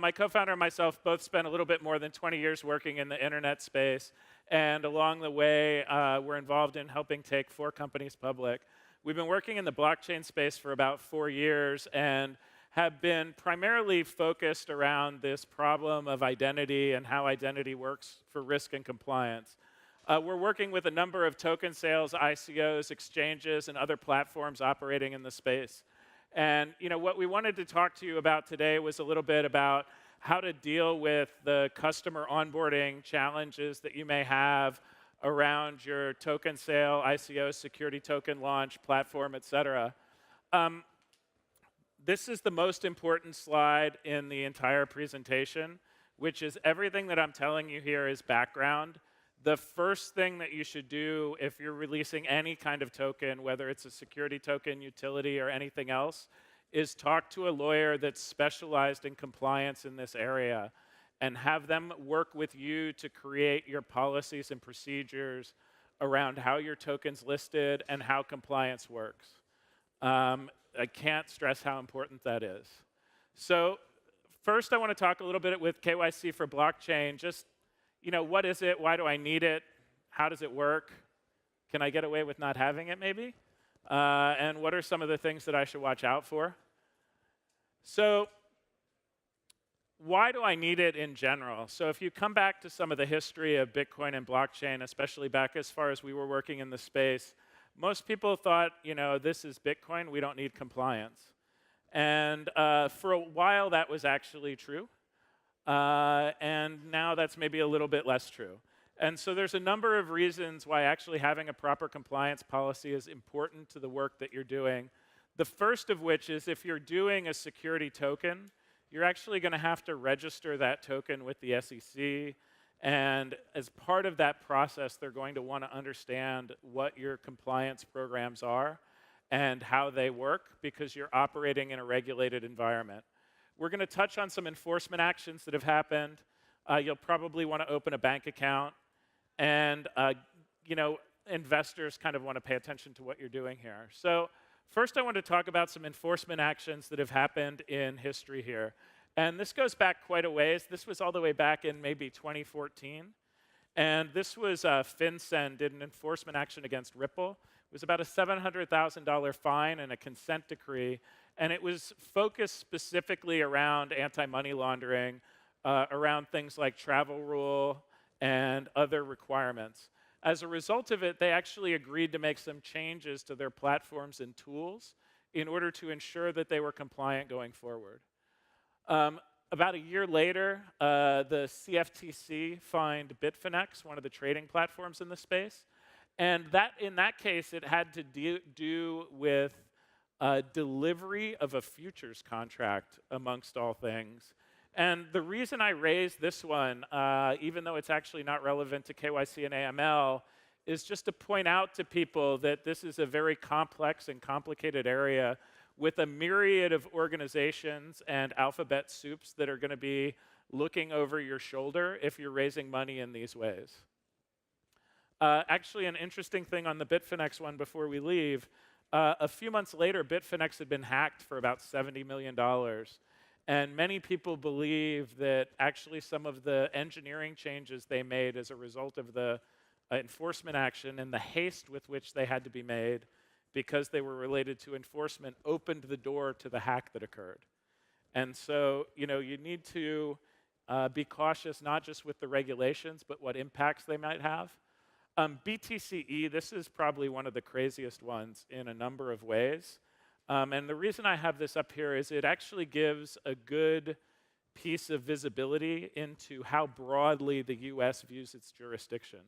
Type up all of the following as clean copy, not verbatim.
My co-founder and myself both spent a little bit more than 20 years working in the internet space, and along the way, we're involved in helping take 4 companies public. We've been working in the blockchain space for about 4 years and have been primarily focused around this problem of identity and how identity works for risk and compliance. We're working with a number of token sales, ICOs, exchanges, and other platforms operating in the space. And what we wanted to talk to you about today was a little bit about how to deal with the customer onboarding challenges that you may have around your token sale, ICO, security token launch, platform, et cetera. This is the most important slide in the entire presentation, which is everything that I'm telling you here is background. The first thing that you should do if you're releasing any kind of token, whether it's a security token, utility, or anything else, is talk to a lawyer that's specialized in compliance in this area and have them work with you to create your policies and procedures around how your token's listed and how compliance works. I can't stress how important that is. So first, I want to talk a little bit with KYC for blockchain. Just what is it? Why do I need it? How does it work? Can I get away with not having it, maybe? And what are some of the things that I should watch out for? So why do I need it in general? So if you come back to some of the history of Bitcoin and blockchain, especially back as far as we were working in the space, most people thought, this is Bitcoin, we don't need compliance. And for a while, that was actually true. And now that's maybe a little bit less true. And so there's a number of reasons why actually having a proper compliance policy is important to the work that you're doing. The first of which is if you're doing a security token, you're actually going to have to register that token with the SEC. And as part of that process, they're going to want to understand what your compliance programs are and how they work because you're operating in a regulated environment. We're going to touch on some enforcement actions that have happened. You'll probably want to open a bank account. And investors kind of want to pay attention to what you're doing here. So first, I want to talk about some enforcement actions that have happened in history here. And this goes back quite a ways. This was all the way back in maybe 2014. And this was FinCEN did an enforcement action against Ripple. It was about a $700,000 fine and a consent decree. And it was focused specifically around anti-money laundering, around things like travel rule and other requirements. As a result of it, they actually agreed to make some changes to their platforms and tools in order to ensure that they were compliant going forward. About a year later, the CFTC fined Bitfinex, one of the trading platforms in the space. And in that case, it had to do with delivery of a futures contract, amongst all things. And the reason I raised this one, even though it's actually not relevant to KYC and AML, is just to point out to people that this is a very complex and complicated area with a myriad of organizations and alphabet soups that are going to be looking over your shoulder if you're raising money in these ways. Actually, an interesting thing on the Bitfinex one before we leave, a few months later, Bitfinex had been hacked for about $70 million. And many people believe that actually some of the engineering changes they made as a result of the enforcement action and the haste with which they had to be made because they were related to enforcement opened the door to the hack that occurred. And so, you need to be cautious not just with the regulations, but what impacts they might have. BTCE, this is probably one of the craziest ones in a number of ways. And the reason I have this up here is it actually gives a good piece of visibility into how broadly the US views its jurisdiction.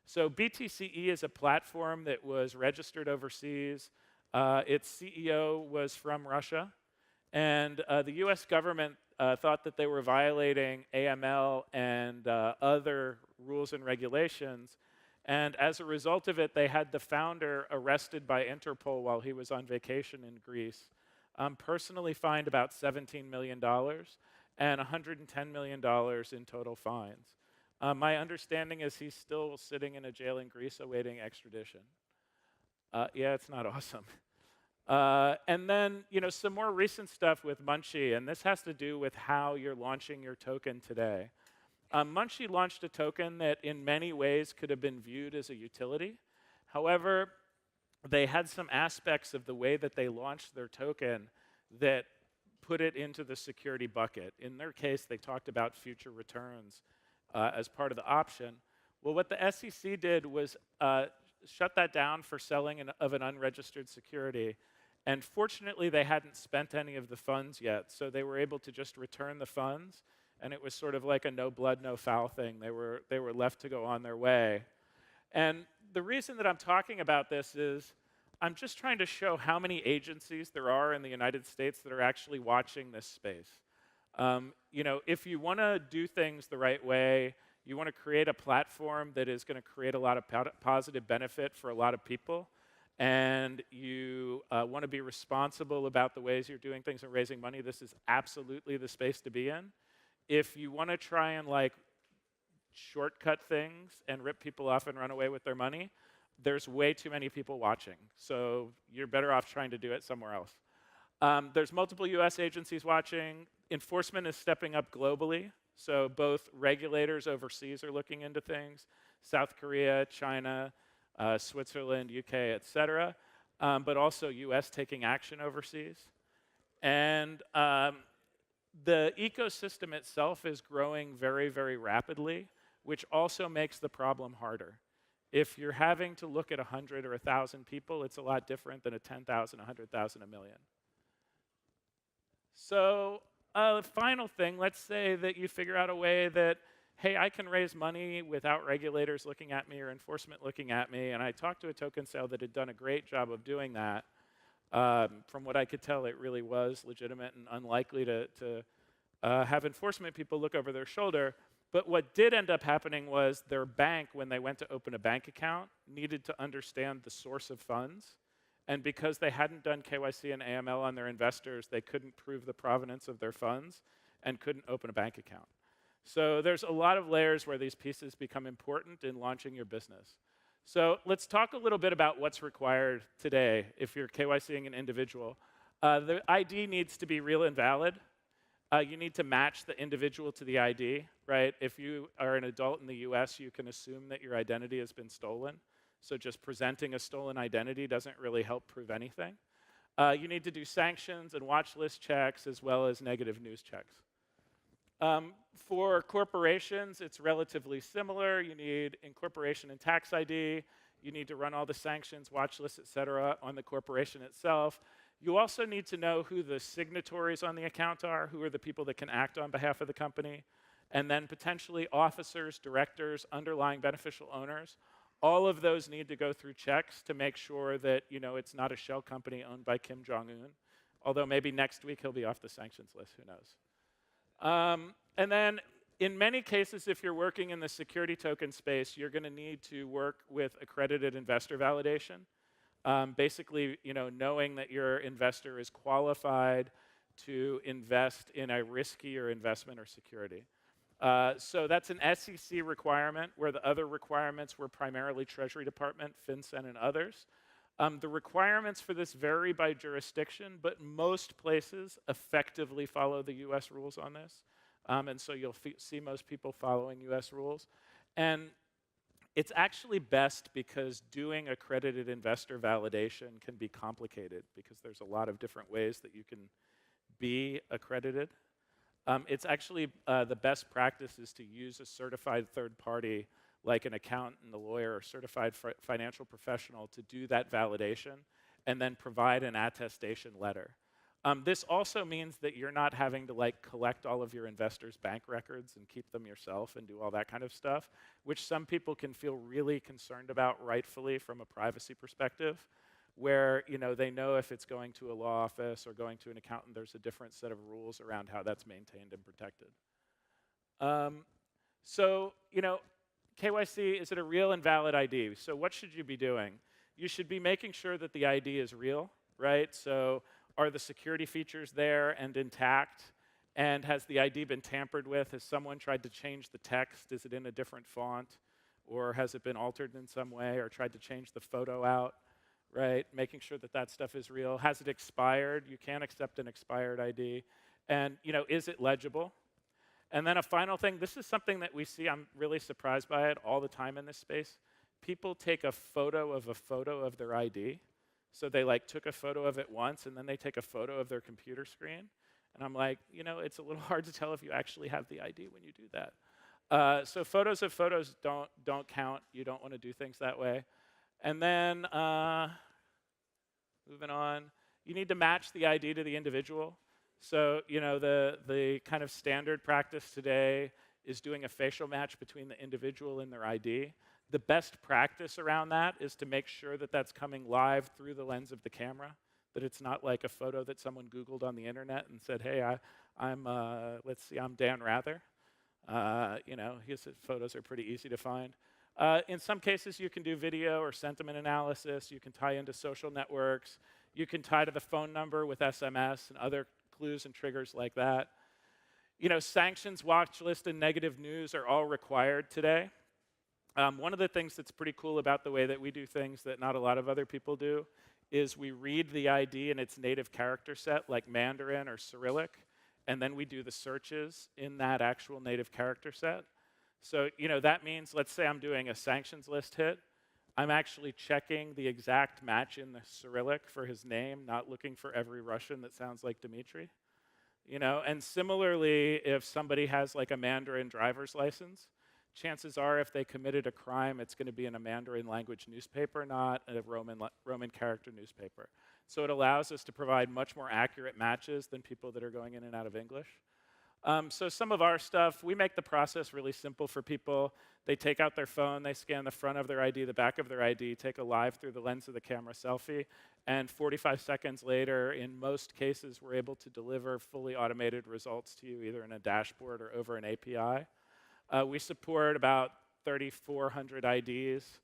So BTCE is a platform that was registered overseas. Its CEO was from Russia. And the US government thought that they were violating AML and other rules and regulations. And as a result of it, they had the founder arrested by Interpol while he was on vacation in Greece, personally fined about $17 million and $110 million in total fines. My understanding is he's still sitting in a jail in Greece awaiting extradition. Yeah, it's not awesome. And then, some more recent stuff with Munchie, and this has to do with how you're launching your token today. Munchie launched a token that in many ways could have been viewed as a utility. However, they had some aspects of the way that they launched their token that put it into the security bucket. In their case, they talked about future returns as part of the option. Well, what the SEC did was shut that down for selling of an unregistered security. And fortunately, they hadn't spent any of the funds yet, so they were able to just return the funds, and it was sort of like a no blood, no foul thing. They were left to go on their way. And the reason that I'm talking about this is I'm just trying to show how many agencies there are in the United States that are actually watching this space. If you want to do things the right way, you want to create a platform that is going to create a lot of positive benefit for a lot of people, and you want to be responsible about the ways you're doing things and raising money, this is absolutely the space to be in. If you want to try and shortcut things and rip people off and run away with their money, there's way too many people watching. So you're better off trying to do it somewhere else. There's multiple US agencies watching. Enforcement is stepping up globally. So both regulators overseas are looking into things, South Korea, China, Switzerland, UK, et cetera, but also US taking action overseas. And the ecosystem itself is growing very, very rapidly, which also makes the problem harder. If you're having to look at 100 or 1,000 people, it's a lot different than a 10,000, 100,000, a million. So final thing, let's say that you figure out a way that, hey, I can raise money without regulators looking at me or enforcement looking at me, and I talked to a token sale that had done a great job of doing that. From what I could tell, it really was legitimate and unlikely to have enforcement people look over their shoulder. But what did end up happening was their bank, when they went to open a bank account, needed to understand the source of funds. And because they hadn't done KYC and AML on their investors, they couldn't prove the provenance of their funds and couldn't open a bank account. So there's a lot of layers where these pieces become important in launching your business. So let's talk a little bit about what's required today if you're KYCing an individual. The ID needs to be real and valid. You need to match the individual to the ID, right? If you are an adult in the US, you can assume that your identity has been stolen. So just presenting a stolen identity doesn't really help prove anything. You need to do sanctions and watch list checks as well as negative news checks. For corporations, it's relatively similar. You need incorporation and tax ID. You need to run all the sanctions, watch lists, et cetera, on the corporation itself. You also need to know who the signatories on the account are, who are the people that can act on behalf of the company, and then potentially officers, directors, underlying beneficial owners. All of those need to go through checks to make sure that it's not a shell company owned by Kim Jong-un, although maybe next week he'll be off the sanctions list, who knows. And then in many cases, if you're working in the security token space, you're going to need to work with accredited investor validation. Basically, knowing that your investor is qualified to invest in a riskier investment or security. So that's an SEC requirement, where the other requirements were primarily Treasury Department, FinCEN, and others. The requirements for this vary by jurisdiction, but most places effectively follow the US rules on this. And so you'll see most people following US rules. And it's actually best because doing accredited investor validation can be complicated because there's a lot of different ways that you can be accredited. It's actually the best practice is to use a certified third party like an accountant, a lawyer, or certified financial professional to do that validation and then provide an attestation letter. This also means that you're not having to collect all of your investors' bank records and keep them yourself and do all that kind of stuff, which some people can feel really concerned about rightfully from a privacy perspective, where they know if it's going to a law office or going to an accountant, there's a different set of rules around how that's maintained and protected. So KYC, is it a real and valid ID? So what should you be doing? You should be making sure that the ID is real, right? So are the security features there and intact? And has the ID been tampered with? Has someone tried to change the text? Is it in a different font? Or has it been altered in some way or tried to change the photo out? right? Making sure that that stuff is real. Has it expired? You can't accept an expired ID. And is it legible? And then a final thing, this is something that we see, I'm really surprised by it all the time in this space. People take a photo of their ID. So they took a photo of it once, and then they take a photo of their computer screen. And I'm like, it's a little hard to tell if you actually have the ID when you do that. So photos of photos don't count. You don't want to do things that way. And then moving on, you need to match the ID to the individual. So the kind of standard practice today is doing a facial match between the individual and their ID. The best practice around that is to make sure that that's coming live through the lens of the camera, that it's not like a photo that someone Googled on the internet and said, hey, I'm Dan Rather. His photos are pretty easy to find. In some cases, you can do video or sentiment analysis. You can tie into social networks. You can tie to the phone number with SMS and other clues and triggers like that. Sanctions Watchlist and negative news are all required today. One of the things that's pretty cool about the way that we do things that not a lot of other people do is we read the ID in its native character set, like Mandarin or Cyrillic, and then we do the searches in that actual native character set. So, that means, let's say I'm doing a sanctions list hit. I'm actually checking the exact match in the Cyrillic for his name, not looking for every Russian that sounds like Dmitry. And similarly, if somebody has a Mandarin driver's license, chances are if they committed a crime, it's going to be in a Mandarin language newspaper, not a Roman character newspaper. So it allows us to provide much more accurate matches than people that are going in and out of English. So some of our stuff, we make the process really simple for people. They take out their phone, they scan the front of their ID, the back of their ID, take a live through the lens of the camera selfie, and 45 seconds later, in most cases, we're able to deliver fully automated results to you, either in a dashboard or over an API. We support about 3,400 IDs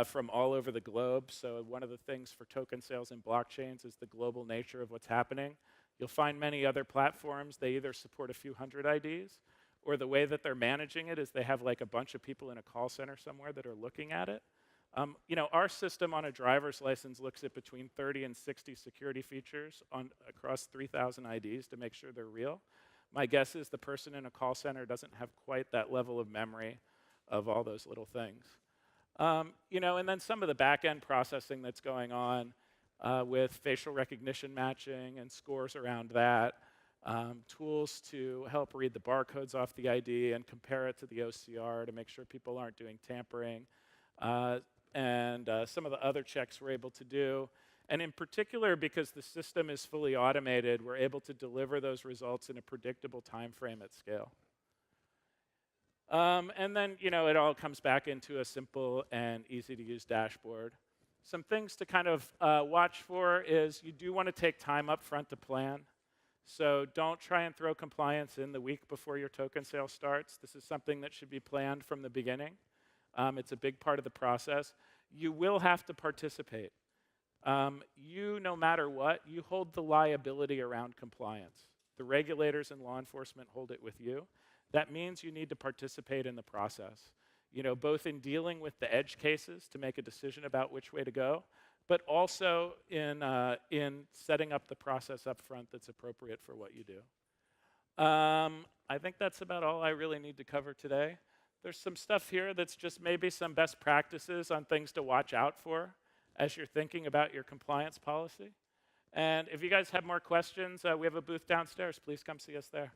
from all over the globe. So one of the things for token sales in blockchains is the global nature of what's happening. You'll find many other platforms, they either support a few hundred IDs, or the way that they're managing it is they have a bunch of people in a call center somewhere that are looking at it. Our system on a driver's license looks at between 30 and 60 security features across 3,000 IDs to make sure they're real. My guess is the person in a call center doesn't have quite that level of memory of all those little things. And then some of the back-end processing that's going on with facial recognition matching and scores around that, tools to help read the barcodes off the ID and compare it to the OCR to make sure people aren't doing tampering, and some of the other checks we're able to do. And in particular, because the system is fully automated, we're able to deliver those results in a predictable time frame at scale. And then, it all comes back into a simple and easy-to-use dashboard. Some things to kind of watch for is you do want to take time up front to plan. So don't try and throw compliance in the week before your token sale starts. This is something that should be planned from the beginning. It's a big part of the process. You will have to participate. No matter what, you hold the liability around compliance. The regulators and law enforcement hold it with you. That means you need to participate in the process, both in dealing with the edge cases to make a decision about which way to go, but also in setting up the process up front that's appropriate for what you do. I think that's about all I really need to cover today. There's some stuff here that's just maybe some best practices on things to watch out for as you're thinking about your compliance policy. And if you guys have more questions, we have a booth downstairs. Please come see us there.